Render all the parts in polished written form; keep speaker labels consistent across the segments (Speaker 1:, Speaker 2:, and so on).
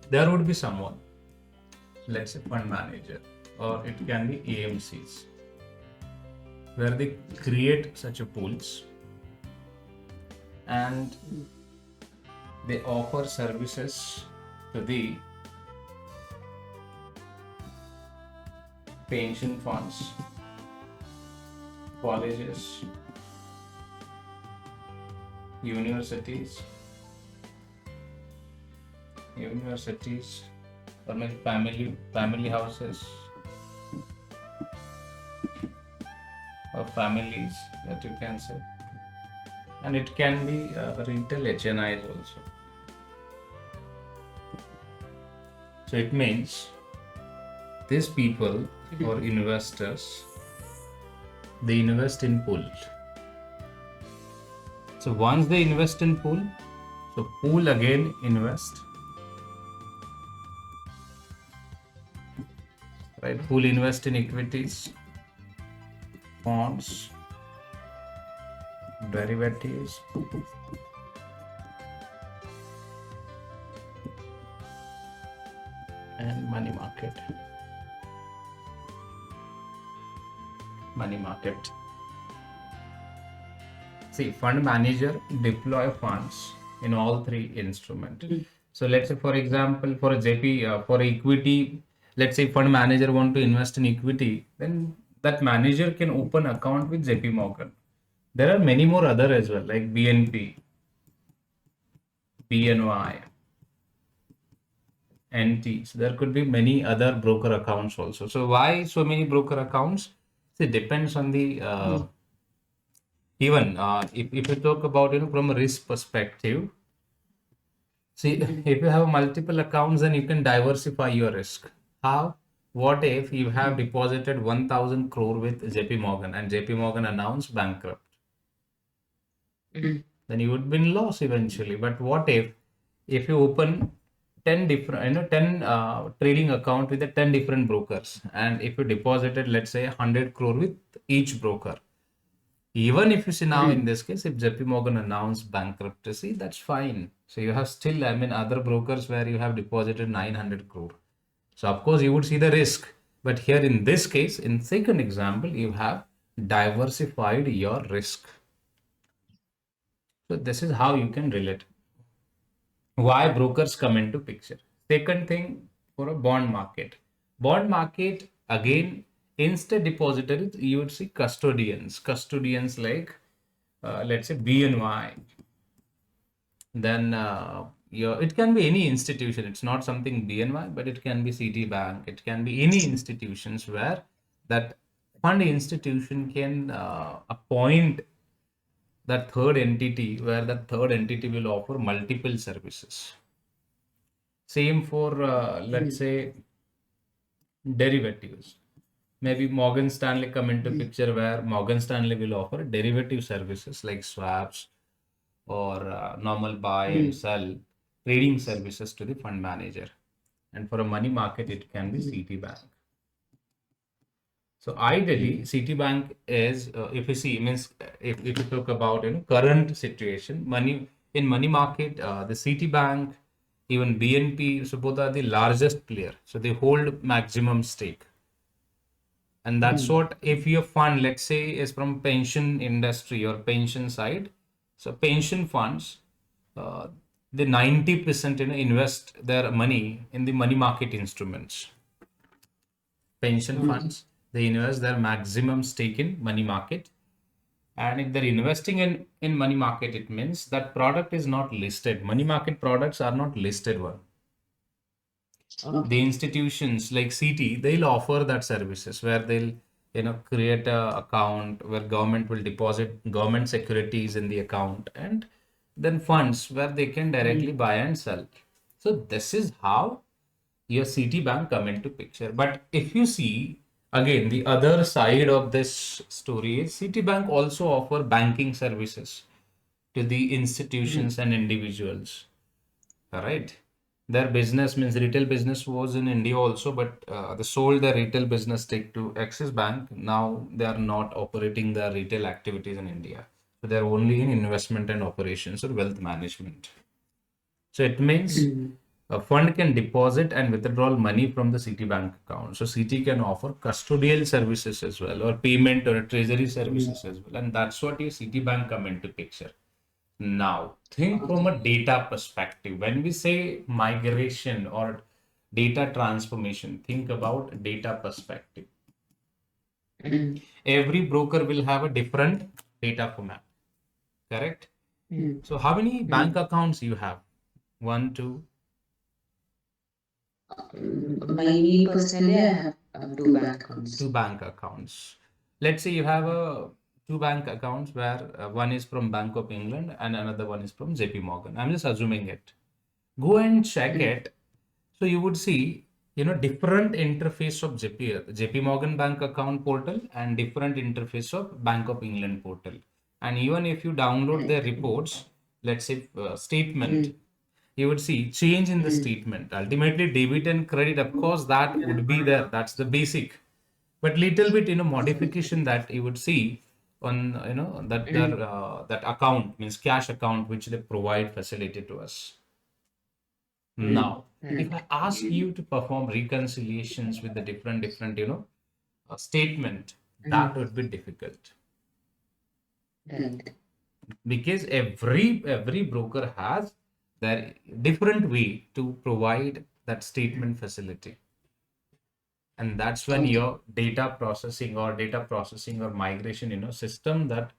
Speaker 1: there would be someone, let's say fund manager, or it can be AMCs, where they create such a pools and they offer services to the pension funds, colleges, universities, or maybe family houses or families, that you can say, and it can be retail HNIs also. So it means these people or investors, they invest in pool. So once they invest in pool, so pool again invest, right? Pool invest in equities, bonds, derivatives, and money market. See, fund manager deploy funds in all three instruments. So let's say, for example, for a JP, for equity, let's say fund manager want to invest in equity, then that manager can open account with JP Morgan. There are many more other as well, like BNP, BNY, NT. So there could be many other broker accounts also. So why so many broker accounts? It depends on the even if you talk about from a risk perspective. See, if you have multiple accounts, then you can diversify your risk. How? What if you have deposited 1,000 crore with JP Morgan and JP Morgan announced bankrupt? Then you would be in loss eventually. But what if you open 10 different, 10 trading account with the 10 different brokers, and if you deposited, let's say 100 crore with each broker, even if you see now in this case, if JP Morgan announced bankruptcy, that's fine. So you have still, other brokers where you have deposited 900 crore. So of course you would see the risk. But here in this case, in second example, you have diversified your risk. So this is how you can relate. Why brokers come into picture. Second thing, for a bond market. Bond market, again, instead depositories, you would see custodians like let's say BNY. Then it can be any institution. It's not something BNY, but it can be Citibank. It can be any institutions where that fund institution can appoint that third entity, where that third entity will offer multiple services. Same for let's say derivatives. Maybe Morgan Stanley come into picture, where Morgan Stanley will offer derivative services like swaps or normal buy and sell trading services to the fund manager. And for a money market, it can be Citibank. So ideally, Citibank is, if you see, means if you talk about current situation, money market, the Citibank, even BNP, so both are the largest player. So they hold maximum stake. And that's what, if your fund, let's say, is from pension industry or pension side, so pension funds, the 90% invest their money in the money market instruments. Pension funds, they invest their maximum stake in money market. And if they're investing in money market, it means that product is not listed. Money market products are not listed one. The institutions like CT, they'll offer that services where they'll create a account where government will deposit government securities in the account, and then funds where they can directly buy and sell. So this is how your Citibank come into picture. But if you see again the other side of this story is Citibank also offer banking services to the institutions and individuals. All right. Their business means retail business was in India also, but they sold their retail business stake to Axis Bank. Now they are not operating their retail activities in India. So they're only in investment and operations or wealth management. So it means A fund can deposit and withdraw money from the Citibank account. So Citi can offer custodial services as well, or payment or treasury services as well. And that's what your Citibank come into picture. Now, think from a
Speaker 2: Okay.
Speaker 1: data perspective. When we say migration or data transformation, think about data perspective.
Speaker 2: Mm.
Speaker 1: Every broker will have a different data format, correct?
Speaker 2: Mm.
Speaker 1: So how many
Speaker 2: Mm.
Speaker 1: bank accounts you have? One, two,
Speaker 2: Me personally, I have two bank
Speaker 1: two
Speaker 2: accounts.
Speaker 1: bank accounts. Let's say you have a two bank accounts where one is from Bank of England and another one is from JP Morgan. I'm just assuming it. Go and check
Speaker 2: Mm.
Speaker 1: it. So you would see, different interface of JP Morgan bank account portal and different interface of Bank of England portal. And even if you download their
Speaker 2: Right.
Speaker 1: reports, let's say statement,
Speaker 2: Mm.
Speaker 1: you would see change in the
Speaker 2: Mm.
Speaker 1: statement. Ultimately, debit and credit, of course, that would be there. That's the basic. But little bit, modification that you would see on,
Speaker 2: Mm.
Speaker 1: that account means cash account which they provide facility to us.
Speaker 2: Mm.
Speaker 1: Now, if I
Speaker 2: Right.
Speaker 1: ask you to perform reconciliations with the different, statement, that
Speaker 2: Mm.
Speaker 1: would be difficult
Speaker 2: Right.
Speaker 1: because every broker has their different way to provide that statement facility, and that's when
Speaker 2: Okay.
Speaker 1: your data processing or migration, system that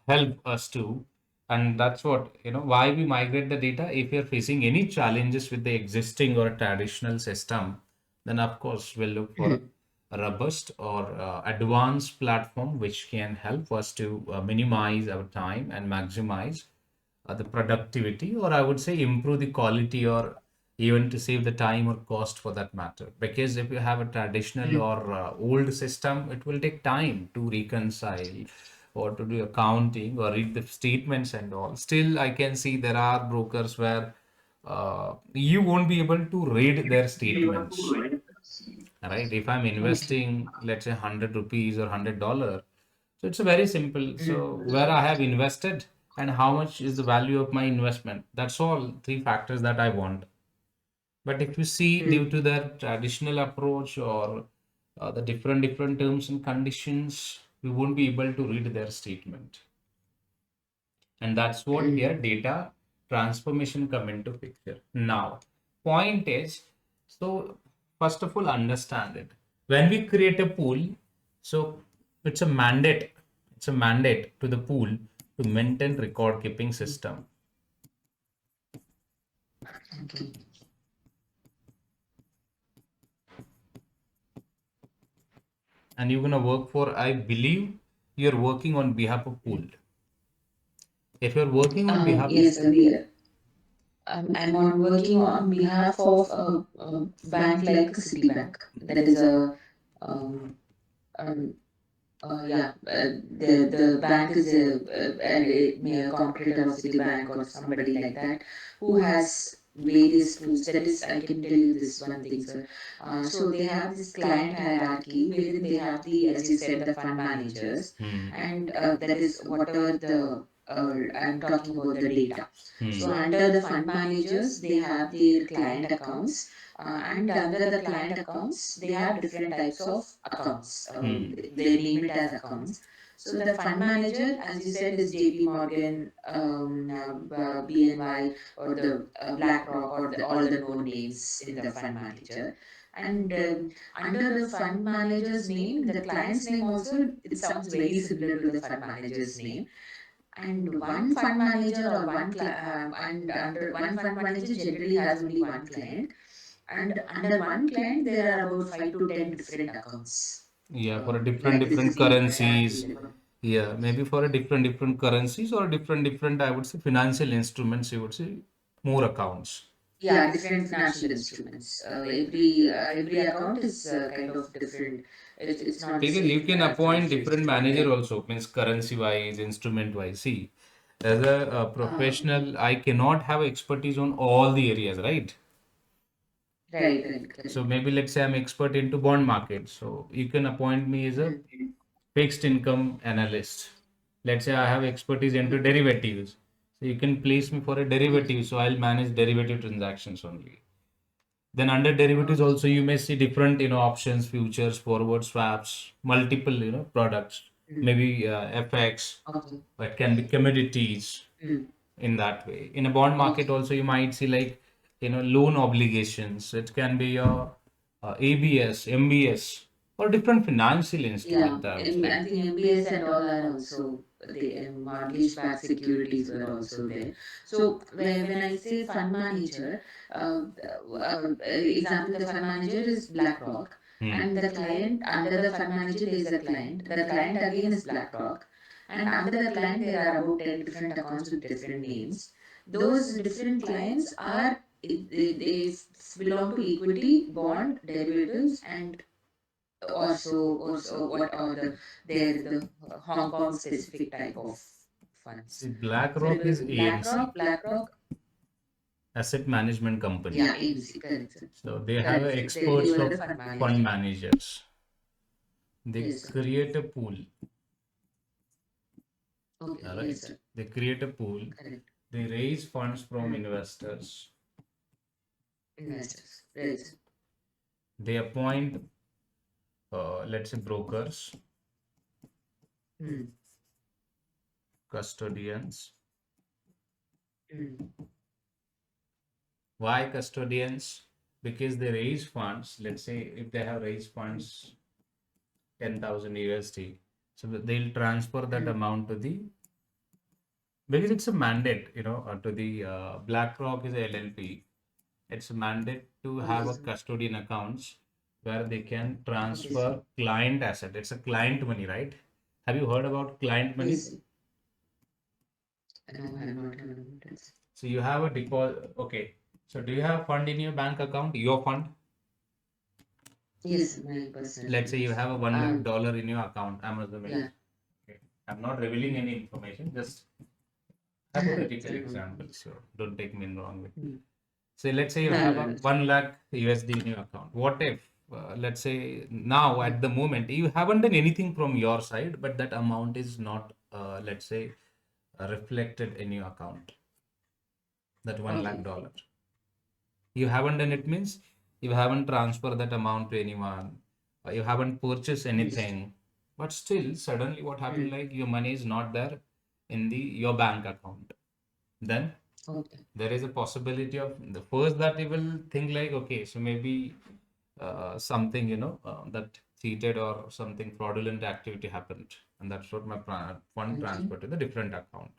Speaker 1: help us to, and that's what why we migrate the data. If you're facing any challenges with the existing or traditional system, then of course we'll look for
Speaker 2: Mm.
Speaker 1: a robust or advanced platform which can help us to minimize our time and maximize the productivity, or I would say improve the quality, or even to save the time or cost for that matter. Because if you have a traditional
Speaker 2: Mm.
Speaker 1: or old system, it will take time to reconcile or to do accounting or read the statements and all. Still, I can see there are brokers where you won't be able to read their statements, right? If I'm
Speaker 2: Okay.
Speaker 1: investing, let's say 100 rupees or $100, so it's a very simple.
Speaker 2: Mm.
Speaker 1: So where I have invested and how much is the value of my investment. That's all three factors that I want. But if you see due
Speaker 2: Mm.
Speaker 1: to their traditional approach or the different terms and conditions, we won't be able to read their statement. And that's what here
Speaker 2: Mm.
Speaker 1: data transformation come into picture. Now, point is, so first of all, understand it. When we create a pool, so it's a mandate, it's a mandate to the pool to maintain record keeping system.
Speaker 2: Okay.
Speaker 1: And you're gonna work for, I believe you're working on behalf of pool. If you're working on behalf,
Speaker 2: Yes, I'm on working on behalf of a bank like Citibank. That is um, um, yeah, the bank is a competitor of Citibank or somebody like that who has various pools. That is, I can tell you this one thing, sir. So they have this client hierarchy wherein they have the, as you said, the fund managers,
Speaker 1: hmm,
Speaker 2: and that is whatever the I'm talking about the data. So
Speaker 1: hmm,
Speaker 2: under the fund managers, they have their client accounts, and under the client accounts, they have different types of accounts.
Speaker 1: hmm,
Speaker 2: They name it as accounts. So the fund manager, as you said, is JP Morgan, BNY, or the BlackRock, or all the known names in the fund manager. And under the fund manager's name, the client's name also, it sounds very similar to the fund manager's name. And one fund manager or and under one fund manager generally has only one client, and under one client there are about 5 to 10 different accounts,
Speaker 1: yeah, for a different
Speaker 2: like this
Speaker 1: different
Speaker 2: is the
Speaker 1: currencies.
Speaker 2: hierarchy level.
Speaker 1: Yeah, maybe for a different currencies or different, I would say, financial instruments, you would say more accounts.
Speaker 2: Yeah, different financial instruments. Every account is kind of different. It's not the
Speaker 1: Because you
Speaker 2: same
Speaker 1: can appoint
Speaker 2: financial
Speaker 1: different
Speaker 2: instrument,
Speaker 1: manager
Speaker 2: right?
Speaker 1: also, means currency wise, instrument wise. See, as a
Speaker 2: uh,
Speaker 1: professional, I cannot have expertise on all the areas, right?
Speaker 2: right,
Speaker 1: So
Speaker 2: correct.
Speaker 1: maybe let's say I'm expert into bond market. So you can appoint me as a
Speaker 2: Mm.
Speaker 1: fixed income analyst. Let's say I have expertise into derivatives. So you can place me for a derivative, so I'll manage derivative transactions only. Then under derivatives also you may see different options, futures, forward swaps, multiple products, maybe FX,
Speaker 2: Okay.
Speaker 1: or it can be commodities in that way. In a bond market also you might see like loan obligations. It can be your ABS, MBS, or different financial
Speaker 2: Yeah,
Speaker 1: instrument, I would say.
Speaker 2: I think MBS and all are also the mortgage-backed securities were also there. So when I say fund manager, example, the fund manager is BlackRock, and the client under the fund manager there is a client. The client again is BlackRock, and under the client there are about 10 different accounts with different names. Those different clients are they belong to equity, bond, derivatives, and also what are the Hong Kong specific type of funds.
Speaker 1: See, BlackRock is AMC,
Speaker 2: BlackRock,
Speaker 1: asset management company.
Speaker 2: yeah, AMC, correct, sir.
Speaker 1: So they have
Speaker 2: Correct. They
Speaker 1: experts
Speaker 2: were
Speaker 1: of
Speaker 2: the fund manager.
Speaker 1: fund managers. They
Speaker 2: Yes, sir.
Speaker 1: create a pool.
Speaker 2: Okay,
Speaker 1: All right.
Speaker 2: yes, sir.
Speaker 1: They create a pool.
Speaker 2: Correct.
Speaker 1: They raise funds from investors.
Speaker 2: Investors, right, sir.
Speaker 1: They appoint, let's say, brokers, custodians. Why custodians? Because they raise funds. Let's say if they have raised funds 10,000 USD, so they'll transfer that amount to the, because it's a mandate, to the BlackRock is a LLP. It's a mandate to have a custodian accounts where they can transfer client asset. It's a client money, right? Have you heard about client money?
Speaker 2: Yes. No, I have not heard about it.
Speaker 1: So you have a deposit. Okay. So do you have fund in your bank account? Your fund?
Speaker 2: Yes, my personal.
Speaker 1: Let's say you have a $1 lakh in your account, Amazon.
Speaker 2: Yeah.
Speaker 1: Okay. I'm not revealing any information. Just hypothetical example. So don't take me in wrong way. So let's say you have a 1 lakh USD in your account. What if, let's say now at the moment, you haven't done anything from your side, but that amount is not, let's say, reflected in your account. That $1 lakh. You haven't done it means you haven't transferred that amount to anyone, or you haven't purchased anything, but still suddenly what happened, like your money is not there in your bank account. Then there is a possibility of the first that you will think like, okay, so maybe something that cheated or something fraudulent activity happened, and that's what my fund transferred to the different account.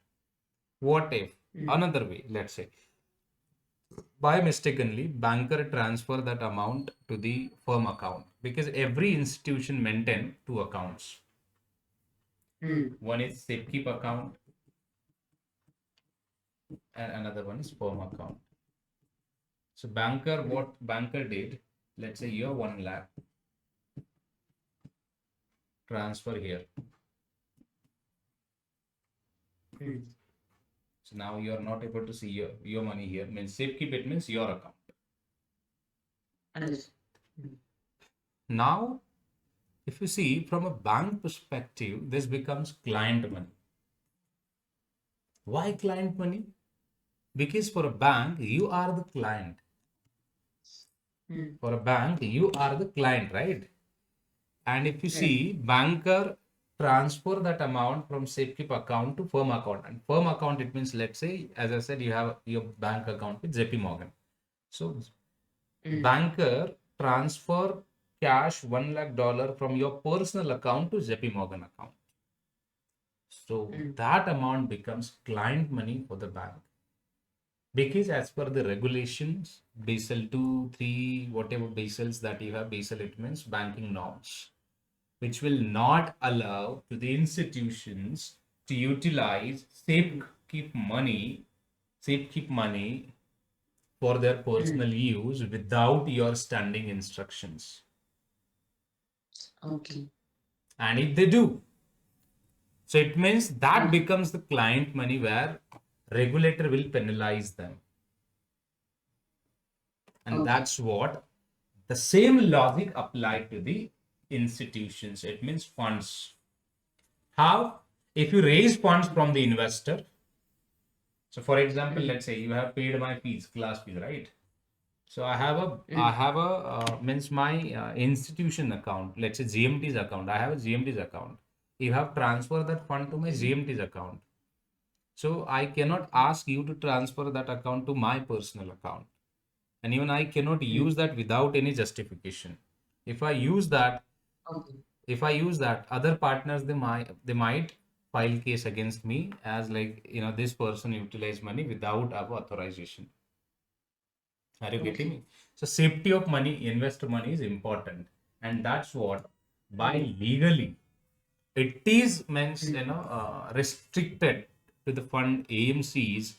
Speaker 1: What if another way, let's say by mistakenly banker transfer that amount to the firm account, because every institution maintain two accounts. One is safekeep account and another one is firm account. So what banker did, let's say you have 1 lakh, transfer here. So now you are not able to see your money here. Means safekeep, it means your account. Now, if you see from a bank perspective, this becomes client money. Why client money? Because for a bank, you are the client. For a bank, you are the client, right? And if you see, banker transfer that amount from safekeep account to firm account. And firm account, it means, let's say, as I said, you have your bank account with JP Morgan. So banker transfer cash $1 lakh from your personal account to JP Morgan account. So that amount becomes client money for the bank. Because as per the regulations, Basel 2, 3, whatever Basels that you have, Basel it means banking norms, which will not allow to the institutions to utilize safekeep money for their personal use without your standing instructions.
Speaker 2: Okay.
Speaker 1: And if they do, so it means that becomes the client money where regulator will penalize them. And that's what the same logic applied to the institutions. It means funds. How? If you raise funds from the investor, So for example, let's say you have paid my fees, class fees, right? So I have a means my institution account, let's say GMT's account. I have a GMT's account. You have transferred that fund to my GMT's account. So I cannot ask you to transfer that account to my personal account. And even I cannot use that without any justification. If I use that,
Speaker 2: Okay.
Speaker 1: other partners they might file case against me as like this person utilized money without our authorization. Are you getting
Speaker 2: Okay.
Speaker 1: me? So safety of money, investor money is important, and that's what by legally it is means restricted to the fund AMCs,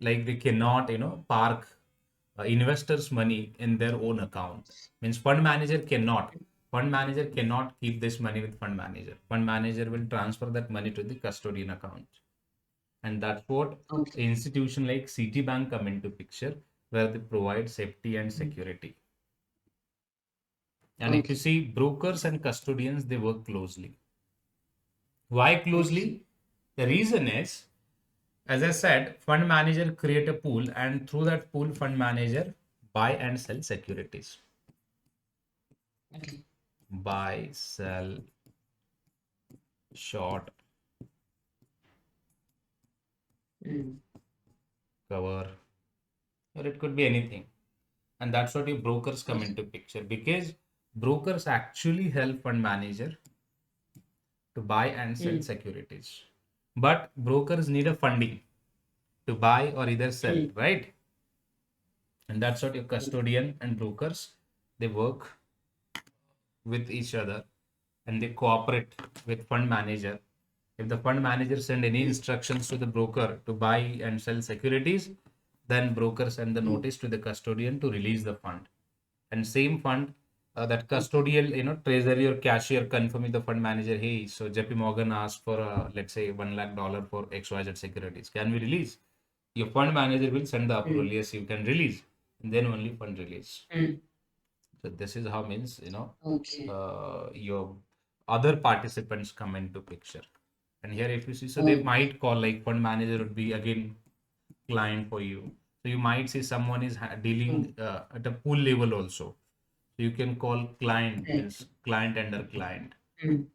Speaker 1: like they cannot park investors money in their own account. Means fund manager cannot keep this money with fund manager will transfer that money to the custodian account. And that's what
Speaker 2: Okay.
Speaker 1: institution like Citibank come into picture, where they provide safety and security. And if you
Speaker 2: Okay.
Speaker 1: see, brokers and custodians, they work closely. Why
Speaker 2: Okay.
Speaker 1: closely? The reason is, as I said, fund manager create a pool, and through that pool, fund manager buy and sell securities.
Speaker 2: Okay.
Speaker 1: Buy, sell, short,
Speaker 2: Mm.
Speaker 1: cover, or it could be anything. And that's what your brokers come
Speaker 2: Okay.
Speaker 1: into picture, because brokers actually help fund manager to buy and sell
Speaker 2: Mm.
Speaker 1: securities. But brokers need a funding to buy or either sell,
Speaker 2: Mm.
Speaker 1: right? And that's what your custodian and brokers, they work with each other, and they cooperate with fund manager. If the fund manager send any instructions to the broker to buy and sell securities, then broker send the
Speaker 2: Mm.
Speaker 1: notice to the custodian to release the fund. And same fund, that
Speaker 2: Okay.
Speaker 1: custodial, treasury or cashier confirm with the fund manager, hey, so JP Morgan asked for let's say $1 lakh for XYZ securities. Can we release? Your fund manager will send the approval.
Speaker 2: Mm.
Speaker 1: Yes, you can release, and then only fund release.
Speaker 2: Mm.
Speaker 1: So this is how means
Speaker 2: Okay.
Speaker 1: your other participants come into picture. And here, if you see, so they
Speaker 2: Okay.
Speaker 1: might call like fund manager would be again client for you. So you might see someone is
Speaker 2: Mm.
Speaker 1: dealing at a pool level also. So you can call client
Speaker 2: Right.
Speaker 1: means client under client.
Speaker 2: Mm.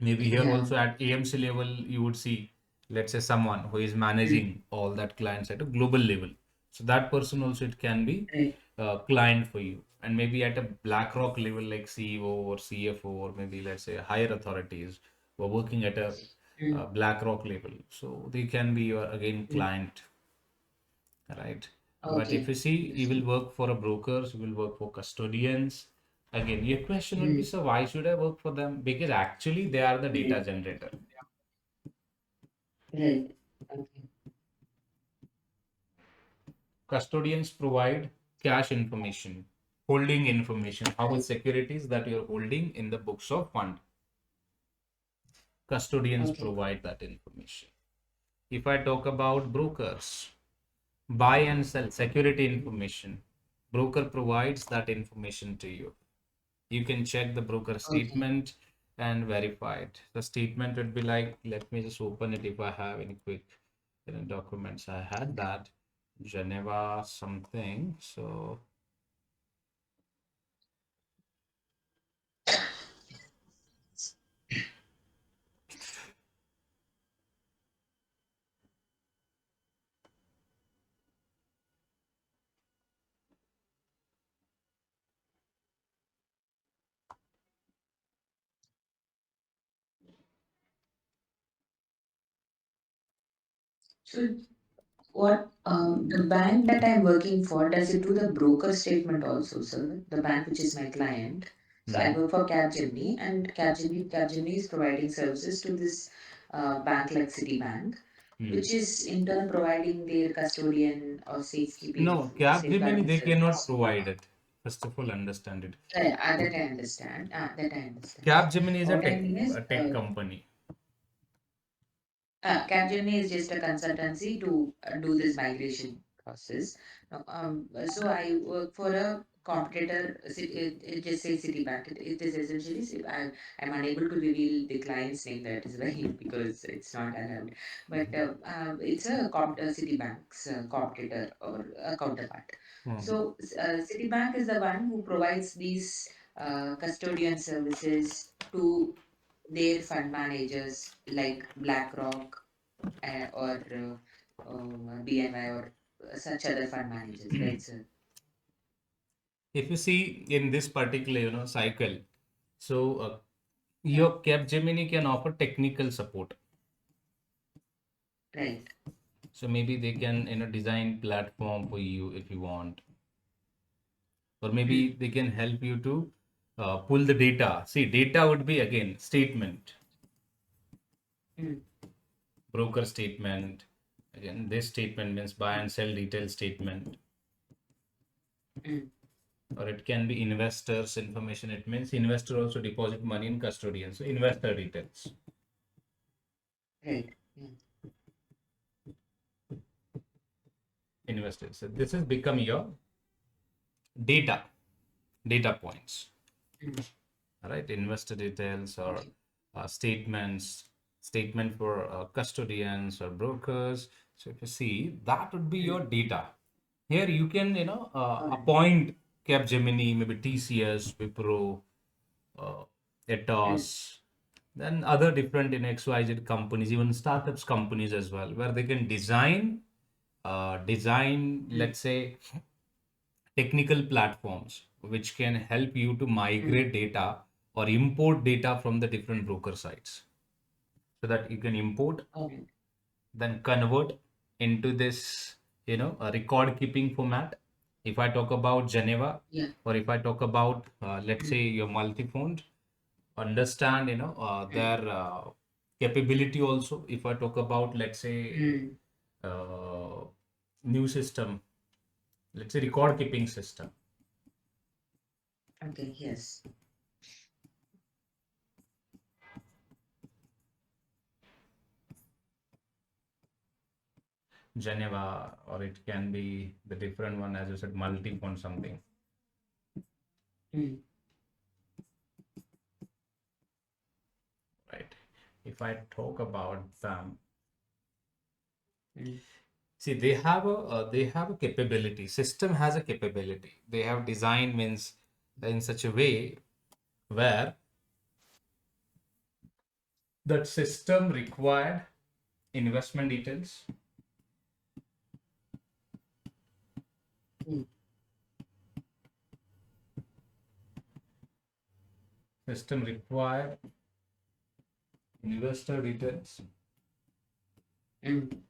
Speaker 1: Maybe here
Speaker 2: Yeah.
Speaker 1: also at AMC level, you would see, let's say, someone who is
Speaker 2: Mm.
Speaker 1: managing all that clients at a global level. So that person also it can be
Speaker 2: Right.
Speaker 1: a client for you. And maybe at a BlackRock level, like CEO or CFO, or maybe let's say higher authorities who are working at a
Speaker 2: Mm.
Speaker 1: BlackRock level. So they can be your again
Speaker 2: Mm.
Speaker 1: client, right? But if
Speaker 2: Okay.
Speaker 1: you see, you will
Speaker 2: Understood.
Speaker 1: work for a brokers, you will work for custodians. Again, your question would be,
Speaker 2: Mm.
Speaker 1: so why should I work for them? Because actually they are the
Speaker 2: Mm.
Speaker 1: data generator.
Speaker 2: Right. Okay.
Speaker 1: Custodians provide cash information, holding information, how much
Speaker 2: Right.
Speaker 1: securities that you're holding in the books of fund. Custodians
Speaker 2: Okay.
Speaker 1: provide that information. If I talk about brokers, buy and sell security information, broker provides that information to you. You can check the broker
Speaker 2: Okay.
Speaker 1: statement and verify it. The statement would be like, let me just open it if I have any quick documents. I had that Geneva something. So
Speaker 2: So what the bank that I'm working for, does it do the broker statement also, sir? The bank which is my client. So I work for Capgemini, and Capgemini is providing services to this bank like Citibank, which is in turn providing their custodian or safekeeping,
Speaker 1: no, Capgemini
Speaker 2: safeguarding
Speaker 1: they cannot
Speaker 2: service.
Speaker 1: provide it. First of all, understand it.
Speaker 2: That I understand. That I understand.
Speaker 1: Capgemini is
Speaker 2: What I mean is,
Speaker 1: a tech company.
Speaker 2: Capgemini is just a consultancy to do this migration process. So I work for a competitor, it just says Citibank. It is essentially, I'm unable to reveal the client's name, that is why, because it's not allowed. But it's a Citibank's competitor or a counterpart. So Citibank is the one who provides these custodian services to their fund managers like BlackRock or BNY or such other fund managers, right, sir?
Speaker 1: If you see in this particular, cycle, so
Speaker 2: Yeah,
Speaker 1: your Capgemini can offer technical support.
Speaker 2: right.
Speaker 1: So maybe they can, design platform for you if you want, or maybe
Speaker 2: Mm,
Speaker 1: they can help you to pull the data. See, data would be again statement,
Speaker 2: mm,
Speaker 1: broker statement. Again, this statement means buy and sell detail statement,
Speaker 2: mm,
Speaker 1: or it can be investors information. It means investor also deposit money in custodian. So investor details,
Speaker 2: right. Yeah.
Speaker 1: investors. So this has become your data points.
Speaker 2: Mm,
Speaker 1: All right, investor details or
Speaker 2: okay.
Speaker 1: statement for custodians or brokers. So if you see, that would be
Speaker 2: Mm,
Speaker 1: your data. Here you can,
Speaker 2: all right.
Speaker 1: appoint Capgemini, maybe TCS, Wipro, uh,
Speaker 2: Mm,
Speaker 1: Ethos, then other different in XYZ companies, even startups companies as well, where they can design,
Speaker 2: mm,
Speaker 1: let's say, technical platforms which can help you to
Speaker 2: mm,
Speaker 1: migrate data or import data from the different broker sites, so that you can import,
Speaker 2: all right.
Speaker 1: then convert into this, a record keeping format. If I talk about Geneva,
Speaker 2: Yeah.
Speaker 1: or if I talk about, let's
Speaker 2: Mm,
Speaker 1: say, your multi-fund, understand,
Speaker 2: mm,
Speaker 1: their capability also. If I talk about, let's say,
Speaker 2: mm,
Speaker 1: uh, new system, let's say record keeping system,
Speaker 2: okay. Yes.
Speaker 1: Geneva, or it can be the different one, as you said, multi-fund something,
Speaker 2: Mm,
Speaker 1: right? If I talk about them,
Speaker 2: mm,
Speaker 1: see, they have a capability. System has a capability. They have design means in such a way where that system required investment details.
Speaker 2: mm,
Speaker 1: System required investor details.
Speaker 2: mm,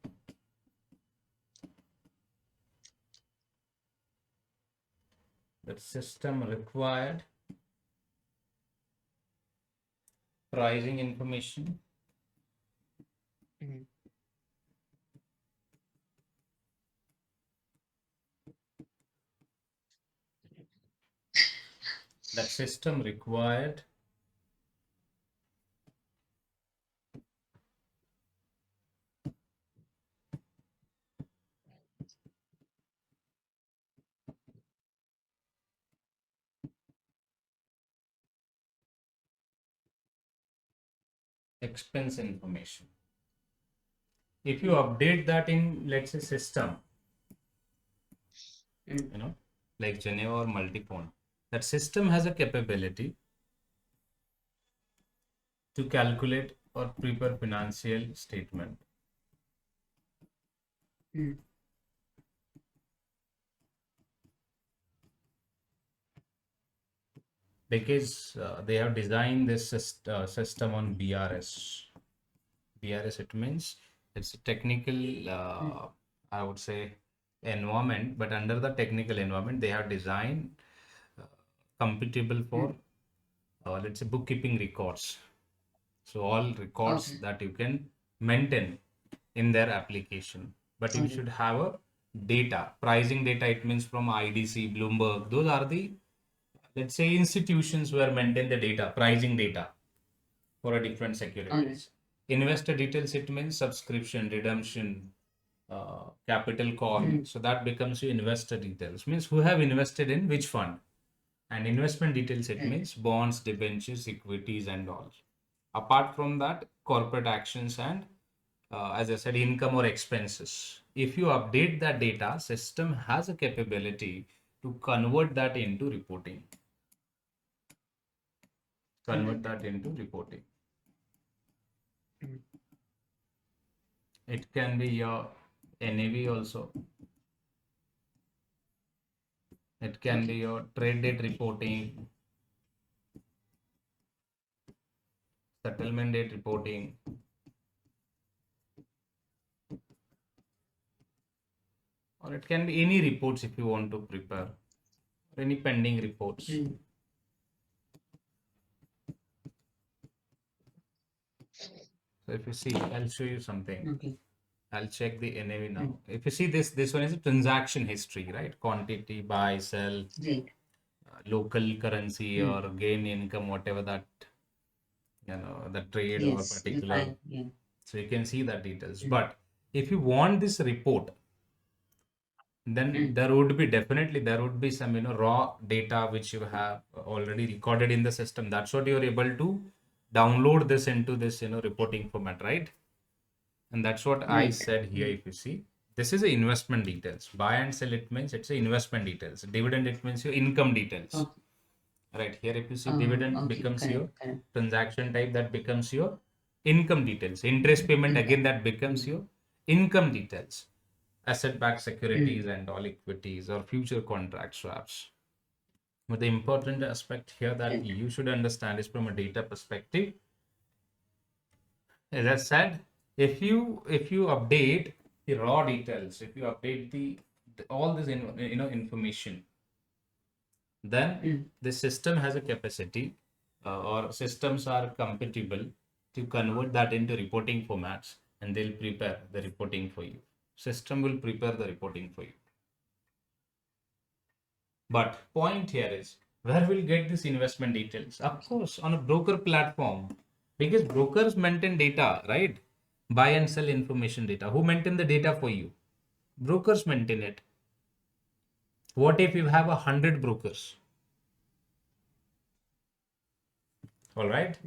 Speaker 1: That system required pricing information.
Speaker 2: mm,
Speaker 1: That system required expense information. If you
Speaker 2: mm,
Speaker 1: update that in, let's say, system,
Speaker 2: mm,
Speaker 1: you know, like Geneva or multi-fund, that system has a capability to calculate or prepare financial statement,
Speaker 2: mm,
Speaker 1: because they have designed this system on BRS. BRS, it means it's a technical,
Speaker 2: mm,
Speaker 1: I would say, environment, but under the technical environment, they have designed uh, compatible for,
Speaker 2: mm.
Speaker 1: let's say, bookkeeping records. So all records
Speaker 2: Okay.
Speaker 1: that you can maintain in their application, but
Speaker 2: All
Speaker 1: you
Speaker 2: right.
Speaker 1: should have a data, pricing data. It means from IDC, Bloomberg. Those are the, let's say, institutions where maintain the data, pricing data for a different
Speaker 2: All right.
Speaker 1: securities. Investor details, it means subscription, redemption, capital call. So that becomes your investor details, means who have invested in which fund. And investment details, it means bonds, debentures, equities, and all. Apart from that, corporate actions and as I said, income or expenses. If you update that data, system has a capability to convert that into reporting. Convert that into reporting. It can be your NAV also. It can be your trade date reporting, settlement date reporting, or it can be any reports if you want to prepare, or any pending reports. So if you see, I'll show you something.
Speaker 2: Okay.
Speaker 1: I'll check the NAV now. If you see this one is a transaction history, right? Quantity, buy, sell,
Speaker 2: Right.
Speaker 1: local currency or gain income, whatever that, the trade or
Speaker 2: Yes.
Speaker 1: particular.
Speaker 2: Yeah.
Speaker 1: So you can see that details. But if you want this report, then there would be some raw data which you have already recorded in the system. That's what you're able to download this into this reporting format, right? And that's what I
Speaker 2: Right.
Speaker 1: said here. If you see, this is a investment details. Buy and sell, it means it's a investment details. Dividend, it means your income details.
Speaker 2: Okay.
Speaker 1: Right here, if you see dividend
Speaker 2: Okay.
Speaker 1: becomes your
Speaker 2: Correct.
Speaker 1: transaction type, that becomes your income details. Interest payment, again, that becomes your income details. Asset backed securities and all equities or future contract swaps. But the important aspect here that you should understand is from a data perspective. As I said, if you update the raw details, if you update the all this information, then the system has a capacity or systems are compatible to convert that into reporting formats, and they'll prepare the reporting for you. System will prepare the reporting for you. But point here is, where will get this investment details? Of course, on a broker platform, because brokers maintain data, right? Buy and sell information data. Who maintain the data for you? Brokers maintain it. What if you have 100 brokers? All right.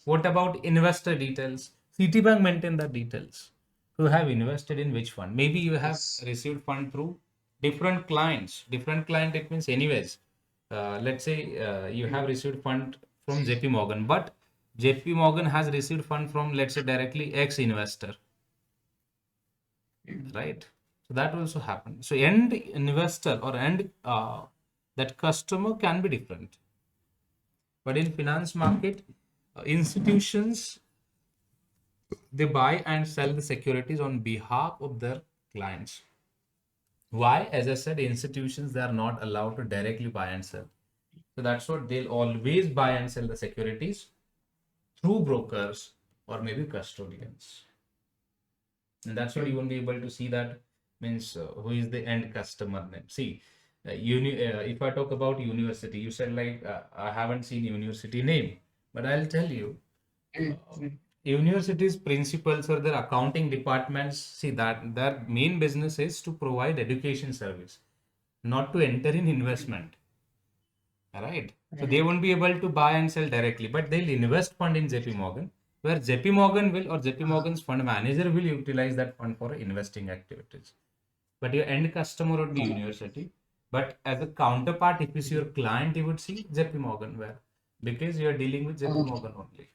Speaker 1: What about investor details? Citibank maintain the details. Who have invested in which fund? Maybe you have received fund through different clients. Different client, it means anyways. Let's say you have received fund from JP Morgan, but JP Morgan has received fund from, let's say, directly X investor, right? So that also happens. So end investor or end that customer can be different. But in finance market, institutions, they buy and sell the securities on behalf of their clients. Why? As I said, institutions, they are not allowed to directly buy and sell. So that's what they'll always buy and sell the securities through brokers or maybe custodians. And that's what you won't be able to see that means who is the end customer name. See, if I talk about university, you said like I haven't seen university name, but I'll tell you, universities principals or their accounting departments, see that their main business is to provide education service, not to enter in investment. All right. So they won't be able to buy and sell directly, but they'll invest fund in JP Morgan, where JP Morgan will, or JP Morgan's fund manager will utilize that fund for investing activities. But your end customer would be university. But as a counterpart, if you see your client, you would see JP Morgan, where because you are dealing with JP Morgan only.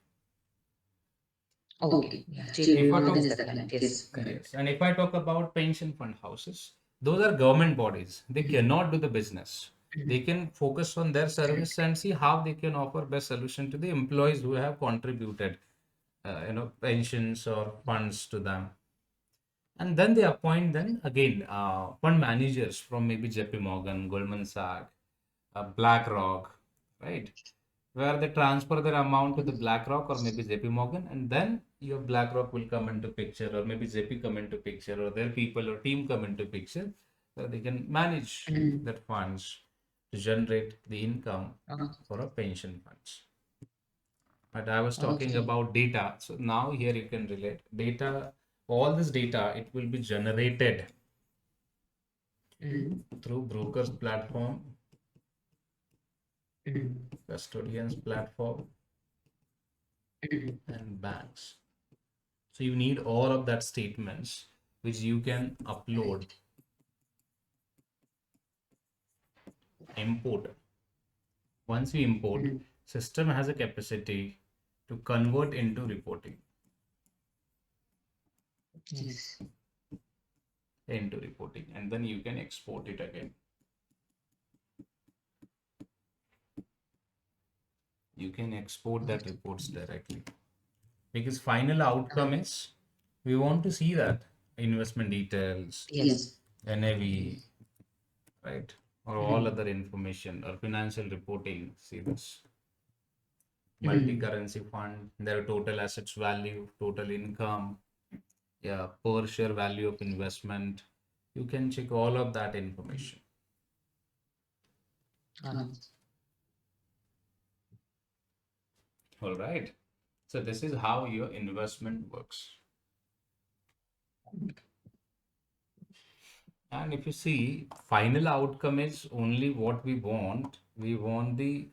Speaker 2: Okay. Yeah. JP Morgan is the client. Yes.
Speaker 1: Yes. And if I talk about pension fund houses, those are government bodies. They cannot do the business. They can focus on their service and see how they can offer best solution to the employees who have contributed, pensions or funds to them. And then they appoint then again fund managers from maybe JP Morgan, Goldman Sachs, BlackRock, right? Where they transfer their amount to the BlackRock or maybe JP Morgan, and then your BlackRock will come into picture, or maybe JP come into picture, or their people or team come into picture, so they can manage that funds to generate the income for a pension funds. But I was talking about data, so now here you can relate data. All this data, it will be generated
Speaker 2: Mm.
Speaker 1: through brokers platform,
Speaker 2: Mm.
Speaker 1: custodians platform,
Speaker 2: Mm.
Speaker 1: and banks. So you need all of that statements which you can upload,
Speaker 2: Right.
Speaker 1: import. Once you import,
Speaker 2: Mm.
Speaker 1: system has a capacity to convert into reporting,
Speaker 2: Yes.
Speaker 1: and then you can export it again. You can export that reports directly, because final outcome
Speaker 2: Uh,
Speaker 1: is we want to see that investment details,
Speaker 2: yes.
Speaker 1: NAV, right, or all
Speaker 2: Mm.
Speaker 1: other information or financial reporting. See this
Speaker 2: Mm.
Speaker 1: multi-currency fund, their total assets value, total income, yeah, per share value of investment. You can check all of that information.
Speaker 2: Uh,
Speaker 1: All right. So this is how your investment works. And if you see, final outcome is only what we want. We want the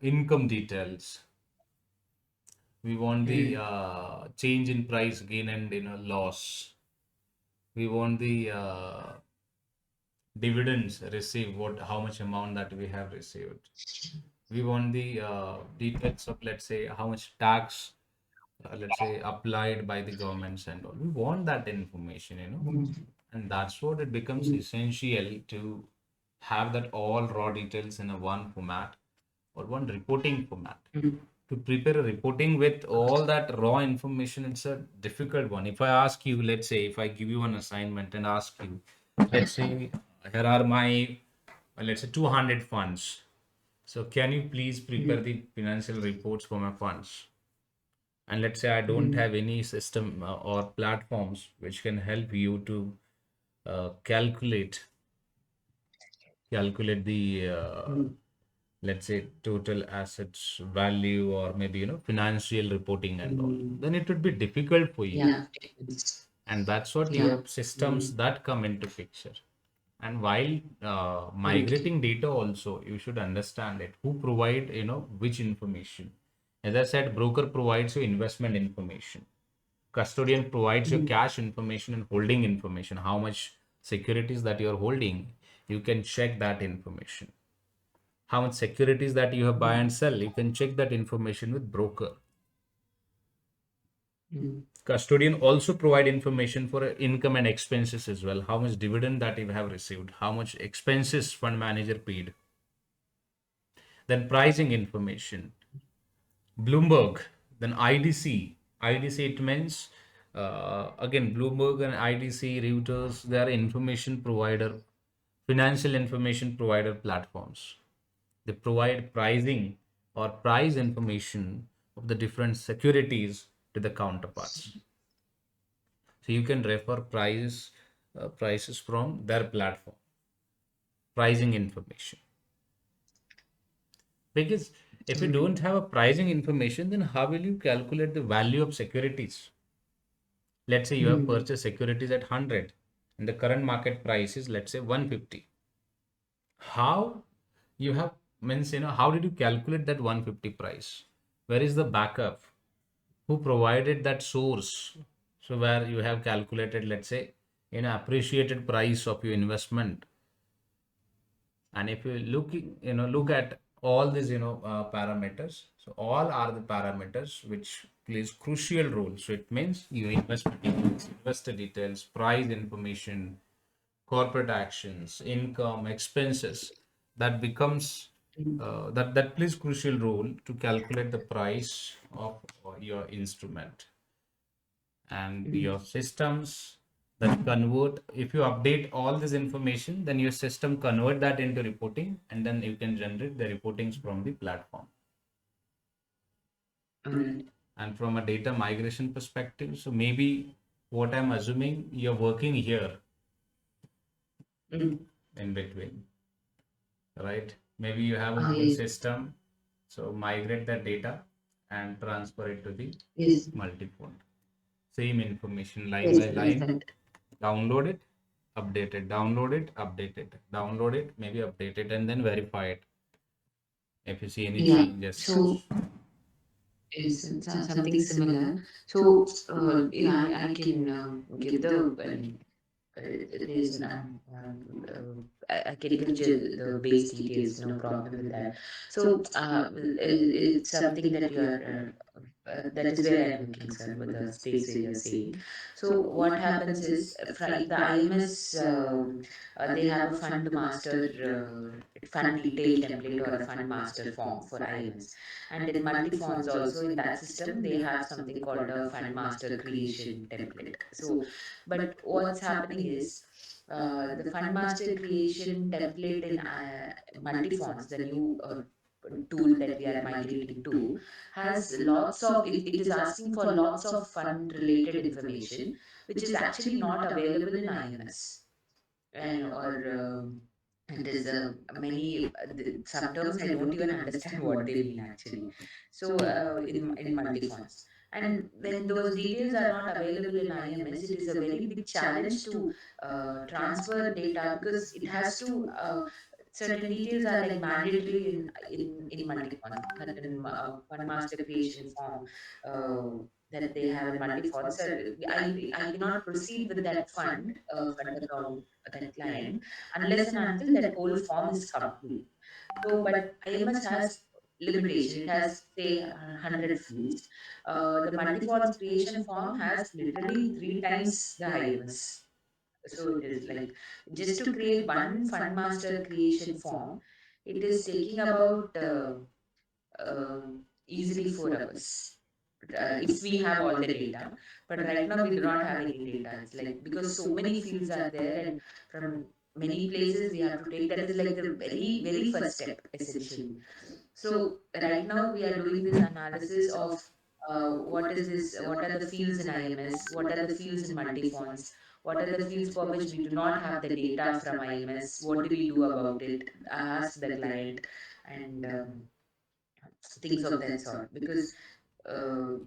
Speaker 1: income details. We want the
Speaker 2: mm.
Speaker 1: change in price, gain and loss. We want the dividends received, what how much amount that we have received. We want the details of, let's say, how much tax, let's say, applied by the governments and all. We want that information.
Speaker 2: Mm.
Speaker 1: And that's what it becomes essential to have that all raw details in a one format or one reporting format.
Speaker 2: Mm.
Speaker 1: To prepare a reporting with all that raw information, it's a difficult one. If I ask you, let's say, if I give you an assignment and ask you, let's say, here are my, let's say, 200 funds. So can you please prepare
Speaker 2: Mm.
Speaker 1: the financial reports for my funds? And let's say I don't
Speaker 2: Mm.
Speaker 1: have any system or platforms which can help you to calculate the
Speaker 2: Mm.
Speaker 1: let's say total assets value, or maybe financial reporting and all,
Speaker 2: Mm.
Speaker 1: then it would be difficult for you.
Speaker 2: Yeah. Statements.
Speaker 1: And that's what you
Speaker 2: Yeah.
Speaker 1: have systems
Speaker 2: Mm.
Speaker 1: that come into picture. And while
Speaker 2: Right.
Speaker 1: migrating data also, you should understand it, who provide which information. As I said, broker provides you investment information, custodian provides you
Speaker 2: Mm.
Speaker 1: cash information and holding information, how much securities that you are holding. You can check that information. How much securities that you have buy and sell, you can check that information with broker.
Speaker 2: Mm.
Speaker 1: Custodian also provide information for income and expenses as well, how much dividend that you have received, how much expenses fund manager paid. Then pricing information, Bloomberg, then IDC it means again Bloomberg and IDC, Reuters, they are information provider, financial information provider platforms. They provide pricing or price information of the different securities to the counterparts. So you can refer prices from their platform, pricing information. Because if you
Speaker 2: Mm.
Speaker 1: don't have a pricing information, then how will you calculate the value of securities? Let's say you have
Speaker 2: Mm.
Speaker 1: purchased securities at 100 and the current market price is, let's say, 150. How you have means how did you calculate that 150 price? Where is the backup? Who provided that source? So where you have calculated, let's say, appreciated price of your investment. And if you look at all these parameters, so all are the parameters which plays crucial role. So it means your investment details, investor details, price information, corporate actions, income, expenses, that becomes
Speaker 2: Mm.
Speaker 1: that plays crucial role to calculate the price of your instrument. And
Speaker 2: Mm.
Speaker 1: your systems that convert, if you update all this information, then your system convert that into reporting, and then you can generate the reportings from the platform.
Speaker 2: All right.
Speaker 1: And from a data migration perspective, so maybe what I'm assuming, you're working here
Speaker 2: Mm.
Speaker 1: in between, right? Maybe you have a
Speaker 2: Ah,
Speaker 1: good
Speaker 2: yes.
Speaker 1: system, so migrate that data and transfer it to the
Speaker 2: Yes.
Speaker 1: multi-fund. Same information line
Speaker 2: Yes,
Speaker 1: by
Speaker 2: yes,
Speaker 1: line.
Speaker 2: right.
Speaker 1: Download it, update it, download it, update it, download it, maybe update it, and then verify it if you see any
Speaker 2: Yeah.
Speaker 1: changes.
Speaker 2: So yes, it's something similar. So yeah, I can give the there's I can give you the base details, no problem with that. So it's something that you are that is where I'm looking, sir, with the space where you're saying. So what happens is the IMS they have a fund master fund detail template or a fund master form for IMS, and in multi funds also in that system they have something called a fund master creation template. So but what's happening is the fund master creation template in multi-fonts, the new tool that we are migrating to, has lots of it is asking for lots of fund related information, which is actually not available in IMS. And or it is many some terms I don't even understand what they mean actually. So in multi fonts, and when those details are not available in IMS, it is a very big challenge to transfer data, because it has to certain details are like mandatory in multi fonts. Certain fund master creation form that they have in multi fonts, I cannot proceed with that fund account, that client, unless and until that whole form is complete. So, but IMS has limitation. It has say 100 fields. The multi-fonts creation form has literally three times the IMS. So it is like just to create one fund master creation form, it is taking about easily 4 hours. If we have all the data, but right now we do not have any data. It's like because so many fields are there, and from many places we have to take, that is like the very very first step essentially. So right now we are doing this analysis of what is this, what are the fields in IMS, what are the fields in multi-fonts, what are the fields for which we do not have the data from IMS, what do we do about it, ask the client, and things of that sort. Because uh,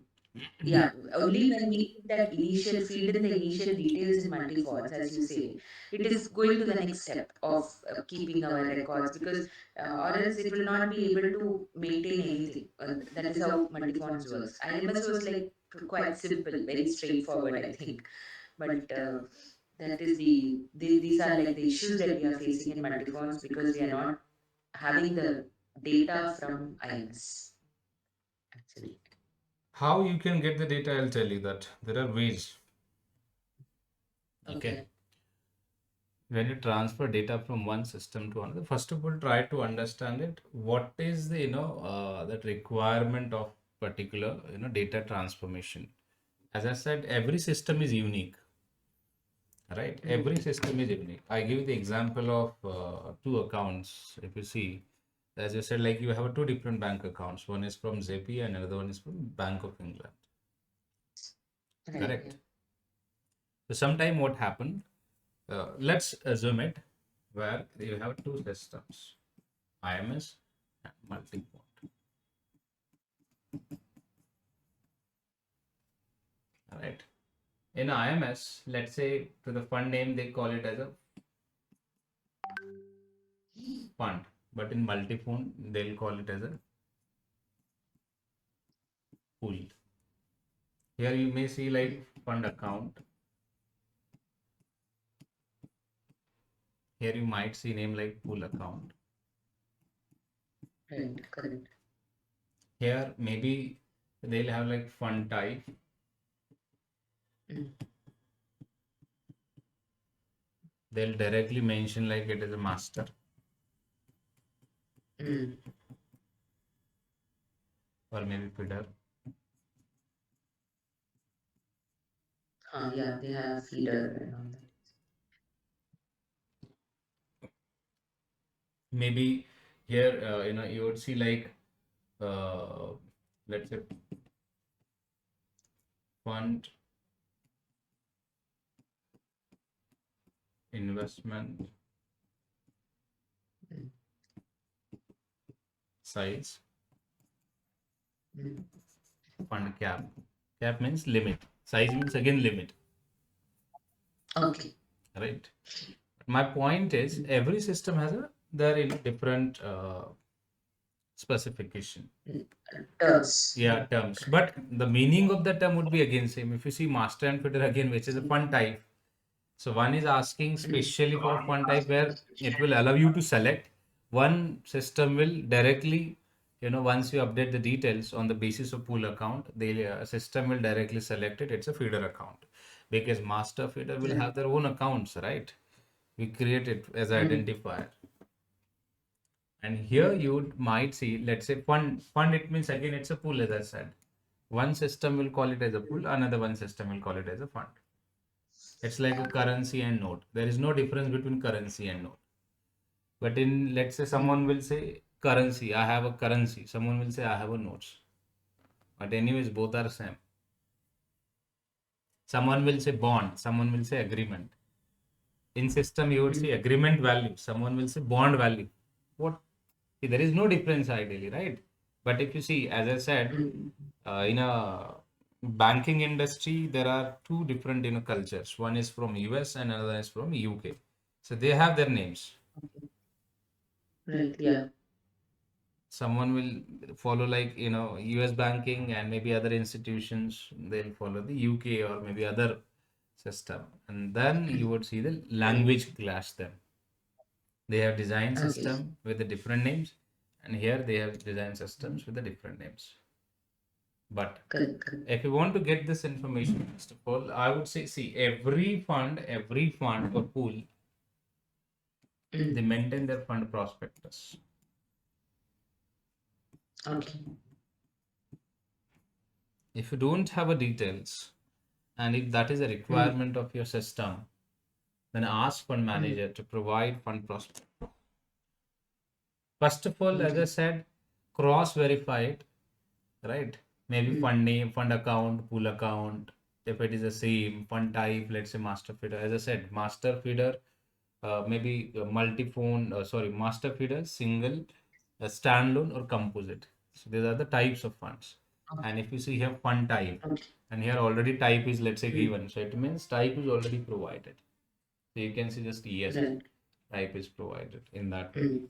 Speaker 2: yeah, only when we put that initial field in the initial details in multi-fonts, as you say, it is going to the next step of keeping our records, because or else it will not be able to maintain anything. That is how multi-fonts works. IMS was like quite simple, very straightforward, I think. But that is these are like the issues that we are facing in multi-fonts, because we are not having the data from IMS actually.
Speaker 1: How you can get the data? I'll tell you that there are ways. Okay.
Speaker 2: Okay.
Speaker 1: When you transfer data from one system to another, first of all, try to understand it. What is the that requirement of particular data transformation? As I said, every system is unique, right?
Speaker 2: Mm.
Speaker 1: Every system is unique. I give the example of two accounts. If you see, as you said, like you have two different bank accounts. One is from ZP and another one is from Bank of England.
Speaker 2: Right.
Speaker 1: Correct. So sometime what happened? Let's assume it where you have two systems, IMS and multi-port. All right. In IMS, let's say to the fund name they call it as a fund, but in multi-fund they'll call it as a pool. Here you may see like fund account. Here you might see name like pool account.
Speaker 2: Right, correct.
Speaker 1: Here maybe they'll have like fund type.
Speaker 2: Mm.
Speaker 1: They'll directly mention like it is a master
Speaker 2: Mm.
Speaker 1: or maybe feeder.
Speaker 2: Yeah, they have feeder and all that.
Speaker 1: Maybe here you would see like uh, let's say fund investment
Speaker 2: Mm.
Speaker 1: size
Speaker 2: Mm.
Speaker 1: fund cap. Cap means limit. Size means again limit,
Speaker 2: Okay.
Speaker 1: right? My point is every system has a their different specification.
Speaker 2: Terms.
Speaker 1: Yeah, terms. But the meaning of the term would be again same. If you see master and fitter again, which is a fund type. So one is asking specially for a fund type where it will allow you to select. One system will directly, once you update the details on the basis of pool account, the system will directly select it. It's a feeder account because master feeder will
Speaker 2: Right.
Speaker 1: have their own accounts, right? We create it as an identifier. And here you might see, let's say fund, it means again it's a pool, as I said. One system will call it as a pool, another one system will call it as a fund. It's like a currency and note. There is no difference between currency and note. But in, let's say, someone will say currency, I have a currency. Someone will say I have a notes. But anyways, both are same. Someone will say bond, someone will say agreement. In system, you would say agreement value, someone will say bond value. What? See, there is no difference ideally, right? But if you see, as I said, in a banking industry, there are two different cultures. One is from US and another is from UK. So they have their names.
Speaker 2: Right. Yeah.
Speaker 1: Someone will follow like US banking, and maybe other institutions they'll follow the UK or maybe other system, and then you would see the language clash them. They have design
Speaker 2: Okay.
Speaker 1: system with the different names, and here they have design systems with the different names. But
Speaker 2: Correct. Correct.
Speaker 1: if you want to get this information, first of all, I would say, see, every fund or pool, they maintain their fund prospectus.
Speaker 2: Okay.
Speaker 1: If you don't have a details, and if that is a requirement of your system, then ask fund manager to provide fund prospectus. First of all, as I said, cross verify it, right? Maybe fund name, fund account, pool account. If it is the same fund type, let's say master feeder. As I said, master feeder, maybe multi-phone, master feeder, single, standalone, or composite. So these are the types of funds. And if you see here fund type,
Speaker 2: Okay.
Speaker 1: and here already type is, let's say, given. So it means type is already provided. So you can see just yes,
Speaker 2: Right.
Speaker 1: type is provided in that way.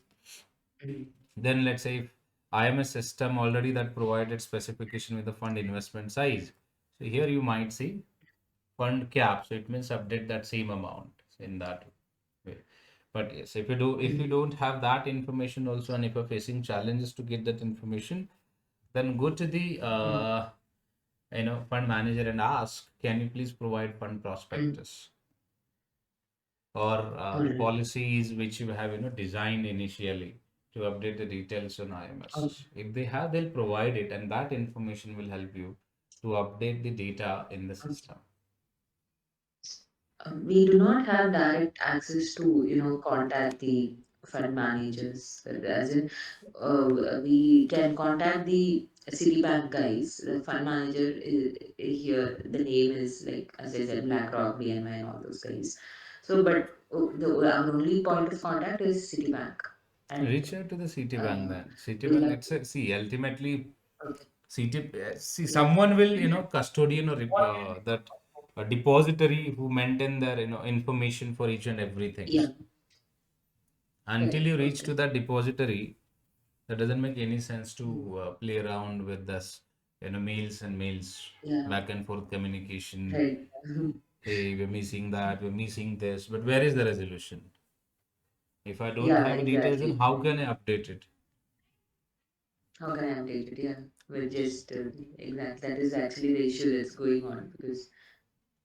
Speaker 1: Then let's say if I am a system already that provided specification with the fund investment size. So here you might see fund cap. So it means update that same amount in that way. But yes, if you don't have that information also, and if you're facing challenges to get that information, then go to the fund manager and ask, can you please provide fund prospectus or
Speaker 2: All right.
Speaker 1: policies which you have designed initially to update the details on
Speaker 2: Okay.
Speaker 1: IMS. If they have, they'll provide it, and that information will help you to update the data in the system.
Speaker 2: We do not have direct access to, contact the fund managers. As in, we can contact the Citibank guys. The fund manager is, here, the name is like, as I said, BlackRock, BNY, and all those guys. So, but our only point of contact is Citibank. And
Speaker 1: Reach out to the Citibank
Speaker 2: uh,
Speaker 1: then.
Speaker 2: we'll
Speaker 1: Citibank,
Speaker 2: have,
Speaker 1: it's a, see, ultimately,
Speaker 2: okay. Yeah.
Speaker 1: someone will, custodian or that a depository who maintain their, information for each and everything.
Speaker 2: Yeah.
Speaker 1: Until
Speaker 2: Correct.
Speaker 1: you reach
Speaker 2: Okay.
Speaker 1: to that depository, that doesn't make any sense to play around with this, mails and mails,
Speaker 2: Yeah.
Speaker 1: back and forth communication.
Speaker 2: Right.
Speaker 1: Hey, we're missing that, we're missing this, but where is the resolution? If I don't
Speaker 2: Yeah,
Speaker 1: have details, then
Speaker 2: exactly.
Speaker 1: how can I update it?
Speaker 2: How can I update it? Yeah, with just exactly, that is actually the issue that's going on because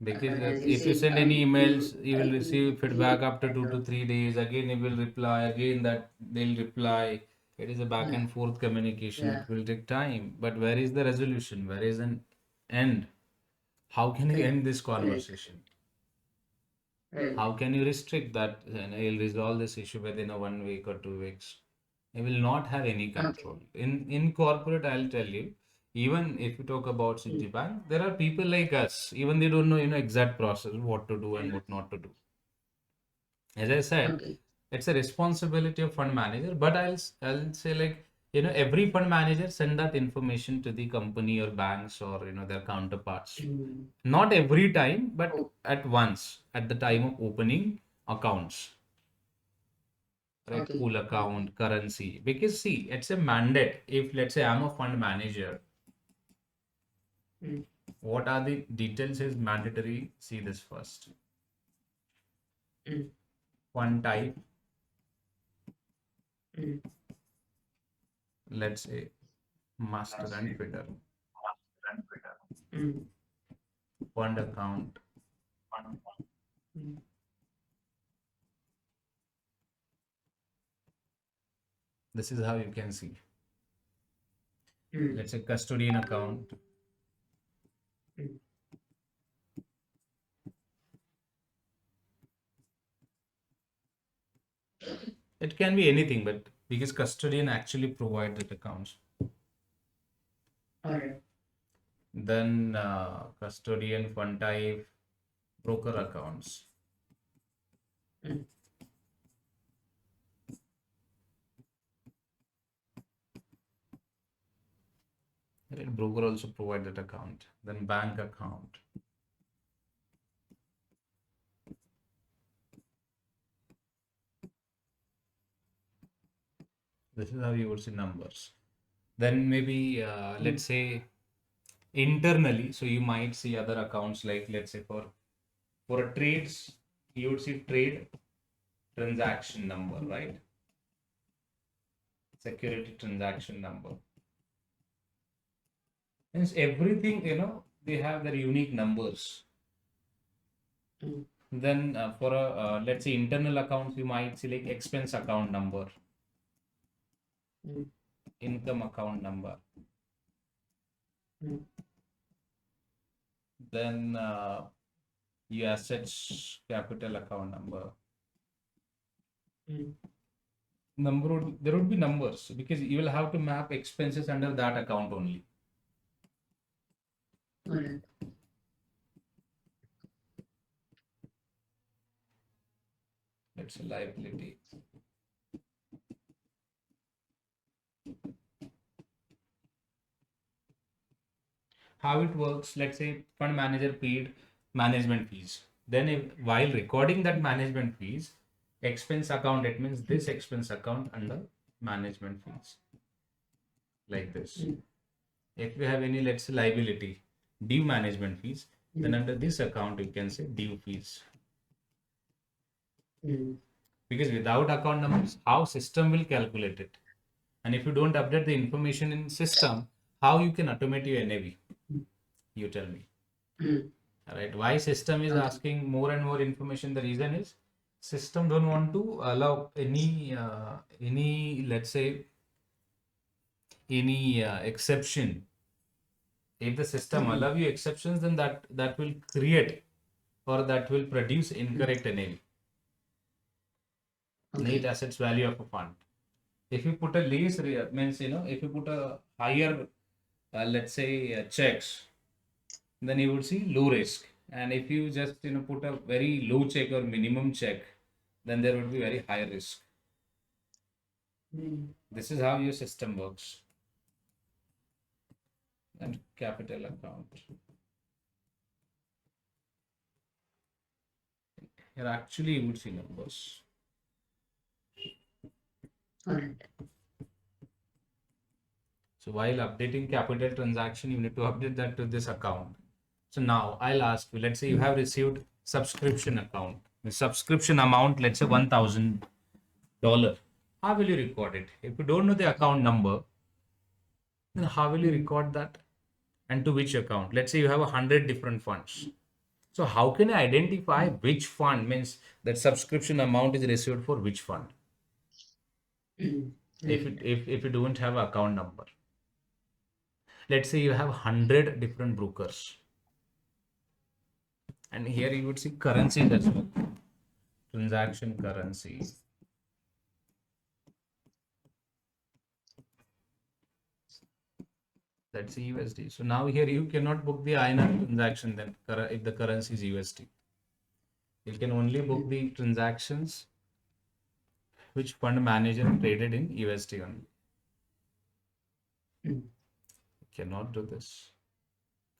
Speaker 1: Because
Speaker 2: as you
Speaker 1: if you
Speaker 2: said,
Speaker 1: send any
Speaker 2: you
Speaker 1: emails, you will
Speaker 2: I think
Speaker 1: receive feedback after 2 to 3 days. Again, you will reply. Again, that they'll reply. It is a back
Speaker 2: yeah,
Speaker 1: and forth communication.
Speaker 2: yeah,
Speaker 1: It will take time. But where is the resolution? Where is an end? How can you
Speaker 2: correct,
Speaker 1: end this
Speaker 2: correct,
Speaker 1: conversation?
Speaker 2: right,
Speaker 1: How can you restrict that and you'll resolve this issue within a 1 week or 2 weeks? You will not have any
Speaker 2: okay,
Speaker 1: control. In corporate, I'll tell you, even if you talk about Citibank, there are people like us, even they don't know, exact process, what to do and what not to do. As I said,
Speaker 2: okay,
Speaker 1: it's a responsibility of fund manager, but I'll say like every fund manager send that information to the company or banks or their counterparts. Not every time, but at once at the time of opening accounts, right?
Speaker 2: Okay.
Speaker 1: Pool account, currency. Because see, it's a mandate. If let's say I'm a fund manager, what are the details is mandatory. See this first. Fund type, let's say master and feeder. Fund account. This is how you can see. Let's say custodian account. It can be anything, but because custodian actually provides the accounts.
Speaker 2: Alright.
Speaker 1: Then custodian, fund type, broker accounts. Right, broker also provide that account. Then bank account. This is how you would see numbers. Then maybe let's say internally, so you might see other accounts like let's say for a trades, you would see trade transaction number, right? Security transaction number. Means everything, they have their unique numbers. Then for a let's say internal accounts, you might see like expense account number, income account number. Then your assets capital account number. There would be numbers because you will have to map expenses under that account only.
Speaker 2: Alright.
Speaker 1: Let's say liability. How it works, let's say fund manager paid management fees. Then while recording that management fees, expense account, it means this expense account under management fees. Like this. If we have any, let's say liability, due management fees, then under this account you can say due fees. Because without account numbers, how system will calculate it? And if you don't update the information in system, how you can automate your NAV? You tell me. Right? Why system is asking more and more information? The reason is system don't want to allow any let's say any exception. If the system allow you exceptions, then that will create or that will produce incorrect NAV. Net assets value of a fund. If you put a lease means if you put a higher let's say checks, then you would see low risk. And if you just put a very low check or minimum check, then there would be very high risk. This is how your system works. And capital account. Here actually you would see numbers.
Speaker 2: Alright.
Speaker 1: So while updating capital transaction, you need to update that to this account. So now I'll ask you, let's say you have received subscription account. The subscription amount, let's say $1,000. How will you record it? If you don't know the account number, then how will you record that? And to which account? Let's say you have 100 different funds. So how can I identify which fund means that subscription amount is received for which fund? If you don't have an account number. Let's say you have 100 different brokers. And here you would see currencies as well. Transaction currency. That's USD. So now here you cannot book the INR transaction then if the currency is USD. You can only book the transactions which fund manager traded in USD only.
Speaker 2: Mm.
Speaker 1: Cannot do this.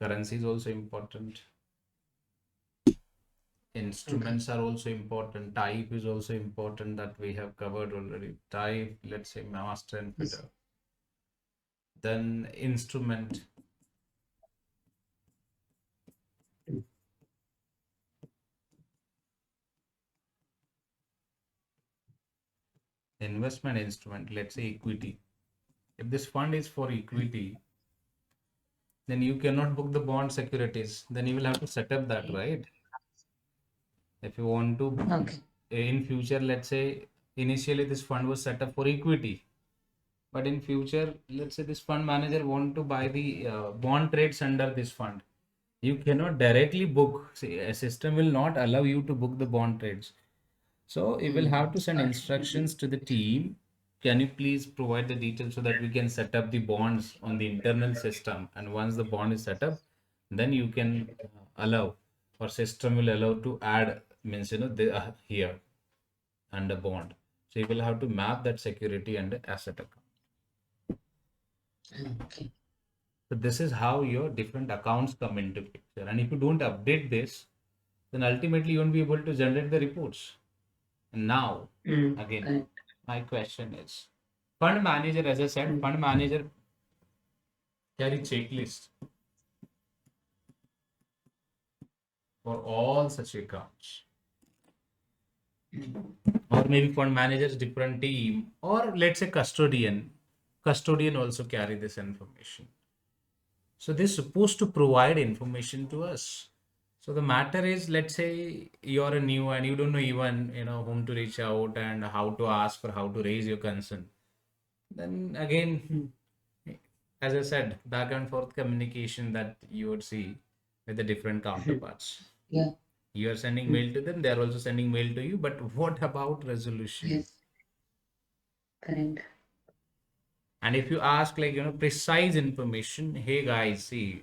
Speaker 1: Currency is also important.
Speaker 2: Okay.
Speaker 1: Instruments are also important. Type is also important, that we have covered already. Type, let's say master and
Speaker 2: Yes.
Speaker 1: fitter. Then instrument.
Speaker 2: Mm.
Speaker 1: Investment instrument, let's say equity. If this fund is for equity, then you cannot book the bond securities. Then you will have to set up that, right? If you want to,
Speaker 2: Okay.
Speaker 1: in future, let's say initially this fund was set up for equity, but in future, let's say this fund manager want to buy the bond trades under this fund. You cannot directly book. See, a system will not allow you to book the bond trades. So you will have to send
Speaker 2: Got
Speaker 1: instructions to the team. Can you please provide the details so that we can set up the bonds on the internal system? And once the bond is set up, then you can allow, or system will allow to add, means here under bond. So you will have to map that security under asset account.
Speaker 2: it. Okay.
Speaker 1: So this is how your different accounts come into picture. And if you don't update this, then ultimately you won't be able to generate the reports. And now, again,
Speaker 2: Correct.
Speaker 1: my question is, fund manager, as I said, fund manager carry checklist for all such accounts. Or maybe fund manager's different team, or let's say custodian. Custodian also carry this information. So they're supposed to provide information to us. So the matter is, let's say you're a new and you don't know even whom to reach out and how to ask or how to raise your concern. Then again, as I said, back and forth communication that you would see with the different counterparts.
Speaker 2: Yeah.
Speaker 1: You are sending mail to them, they are also sending mail to you. But what about resolution?
Speaker 2: Yes. Correct.
Speaker 1: And if you ask, like, precise information, hey guys, see,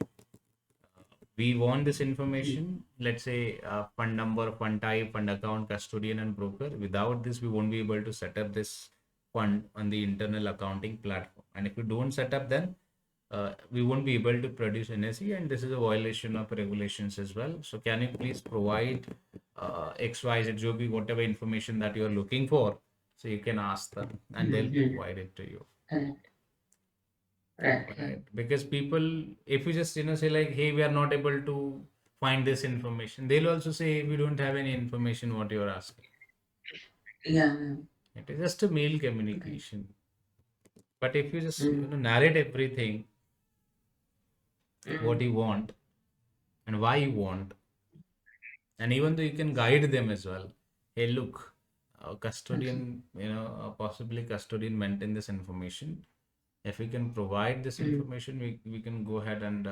Speaker 1: we want this information, let's say fund number, fund type, fund account, custodian, and broker. Without this, we won't be able to set up this fund on the internal accounting platform. And if you don't set up, then we won't be able to produce NSE, and this is a violation of regulations as well. So can you please provide XYZ, Joby, whatever information that you are looking for? So you can ask them and they'll provide it to you.
Speaker 2: Correct. Right.
Speaker 1: Right? Because people, if you just say like, hey, we are not able to find this information, they'll also say we don't have any information what you're asking.
Speaker 2: Yeah.
Speaker 1: It is just a mail
Speaker 2: Right.
Speaker 1: communication. But if you just narrate everything, what you want and why you want, and even though you can guide them as well, hey, look,
Speaker 2: Okay.
Speaker 1: custodian, possibly custodian maintain this information. If we can provide this information, we can go ahead and